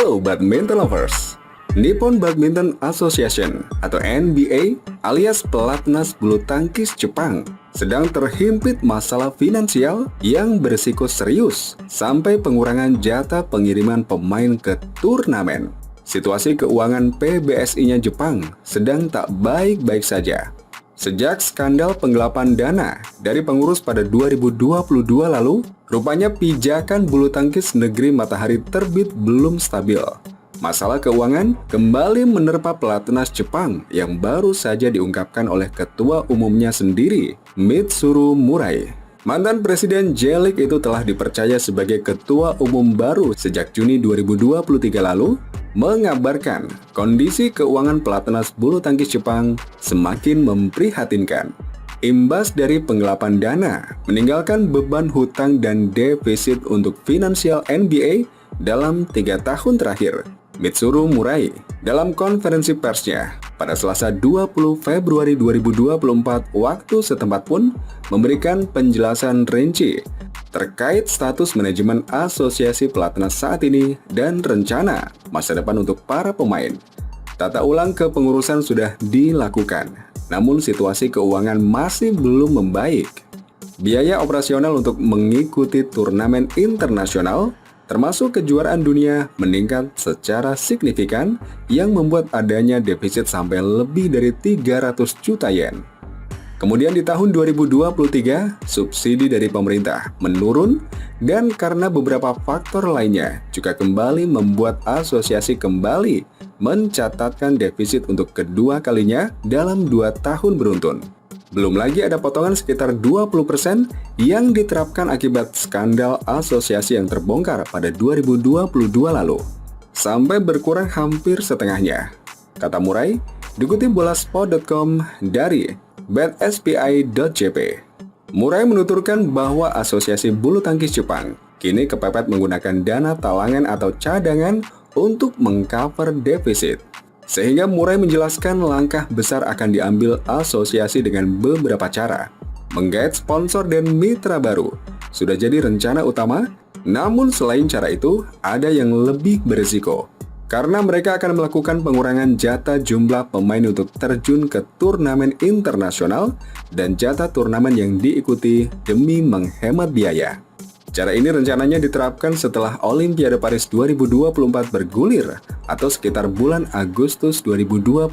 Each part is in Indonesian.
Halo badminton lovers, Nippon Badminton Association atau NBA alias pelatnas bulu tangkis Jepang sedang terhimpit masalah finansial yang berisiko serius sampai pengurangan jatah pengiriman pemain ke turnamen. Situasi keuangan PBSI-nya Jepang sedang tak baik-baik saja. Sejak skandal penggelapan dana dari pengurus pada 2022 lalu, rupanya pijakan bulu tangkis negeri matahari terbit belum stabil. Masalah keuangan kembali menerpa pelatnas Jepang yang baru saja diungkapkan oleh ketua umumnya sendiri, Mitsuru Murai. Mantan Presiden J-League itu telah dipercaya sebagai ketua umum baru sejak Juni 2023 lalu, mengabarkan kondisi keuangan pelatnas bulu tangkis Jepang semakin memprihatinkan. Imbas dari penggelapan dana, meninggalkan beban hutang dan defisit untuk finansial NBA dalam 3 tahun terakhir. Mitsuru Murai dalam konferensi persnya pada Selasa 20 Februari 2024 waktu setempat pun memberikan penjelasan rinci terkait status manajemen asosiasi pelatnas saat ini dan rencana masa depan untuk para pemain. Tata ulang kepengurusan sudah dilakukan, namun situasi keuangan masih belum membaik. Biaya operasional untuk mengikuti turnamen internasional termasuk kejuaraan dunia meningkat secara signifikan yang membuat adanya defisit sampai lebih dari 300 juta yen. Kemudian di tahun 2023, subsidi dari pemerintah menurun dan karena beberapa faktor lainnya juga kembali membuat asosiasi kembali mencatatkan defisit untuk kedua kalinya dalam 2 tahun beruntun. Belum lagi ada potongan sekitar 20% yang diterapkan akibat skandal asosiasi yang terbongkar pada 2022 lalu. Sampai berkurang hampir setengahnya, kata Murai, dikutip bolasport.com dari betspi.jp. Murai menuturkan bahwa asosiasi bulu tangkis Jepang kini kepepet menggunakan dana talangan atau cadangan untuk mengcover defisit. Sehingga Murai menjelaskan langkah besar akan diambil asosiasi dengan beberapa cara. Menggait sponsor dan mitra baru sudah jadi rencana utama, namun selain cara itu, ada yang lebih berisiko. Karena mereka akan melakukan pengurangan jatah jumlah pemain untuk terjun ke turnamen internasional dan jatah turnamen yang diikuti demi menghemat biaya. Cara ini rencananya diterapkan setelah Olimpiade Paris 2024 bergulir atau sekitar bulan Agustus 2024.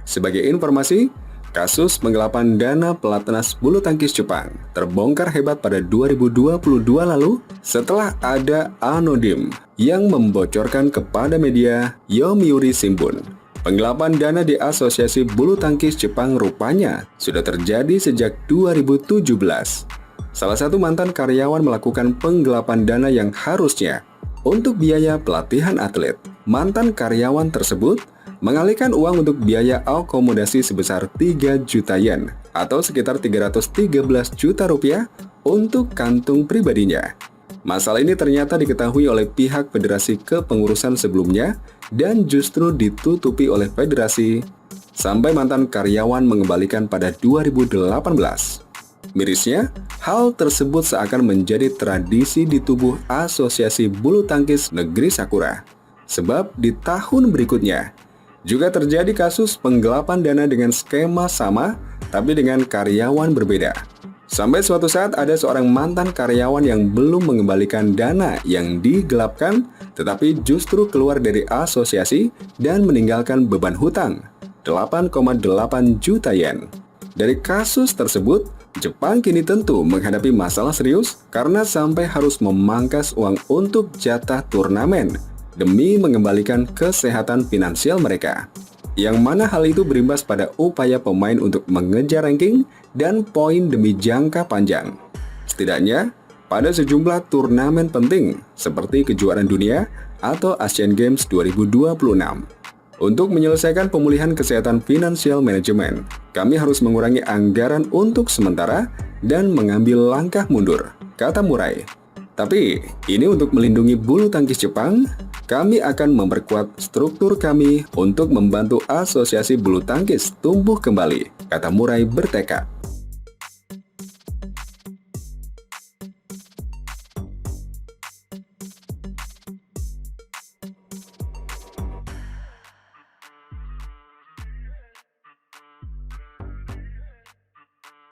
Sebagai informasi, kasus penggelapan dana pelatnas bulu tangkis Jepang terbongkar hebat pada 2022 lalu setelah ada anonim yang membocorkan kepada media Yomiuri Shimbun. Penggelapan dana di asosiasi bulu tangkis Jepang rupanya sudah terjadi sejak 2017. Salah satu mantan karyawan melakukan penggelapan dana yang harusnya untuk biaya pelatihan atlet. Mantan karyawan tersebut mengalihkan uang untuk biaya akomodasi sebesar 3 juta yen atau sekitar 313 juta rupiah untuk kantung pribadinya. Masalah ini ternyata diketahui oleh pihak federasi kepengurusan sebelumnya dan justru ditutupi oleh federasi sampai mantan karyawan mengembalikan pada 2018. Mirisnya, hal tersebut seakan menjadi tradisi di tubuh Asosiasi Bulu Tangkis Negeri Sakura. Sebab di tahun berikutnya, juga terjadi kasus penggelapan dana dengan skema sama, tapi dengan karyawan berbeda. Sampai suatu saat ada seorang mantan karyawan yang belum mengembalikan dana yang digelapkan, tetapi justru keluar dari asosiasi dan meninggalkan beban hutang, 8,8 juta yen. Dari kasus tersebut, Jepang kini tentu menghadapi masalah serius karena sampai harus memangkas uang untuk jatah turnamen demi mengembalikan kesehatan finansial mereka. Yang mana hal itu berimbas pada upaya pemain untuk mengejar ranking dan poin demi jangka panjang. Setidaknya, pada sejumlah turnamen penting seperti kejuaraan dunia atau Asian Games 2026. Untuk menyelesaikan pemulihan kesehatan finansial manajemen, kami harus mengurangi anggaran untuk sementara dan mengambil langkah mundur, kata Murai. Tapi, ini untuk melindungi bulu tangkis Jepang, kami akan memperkuat struktur kami untuk membantu asosiasi bulu tangkis tumbuh kembali, kata Murai bertekad.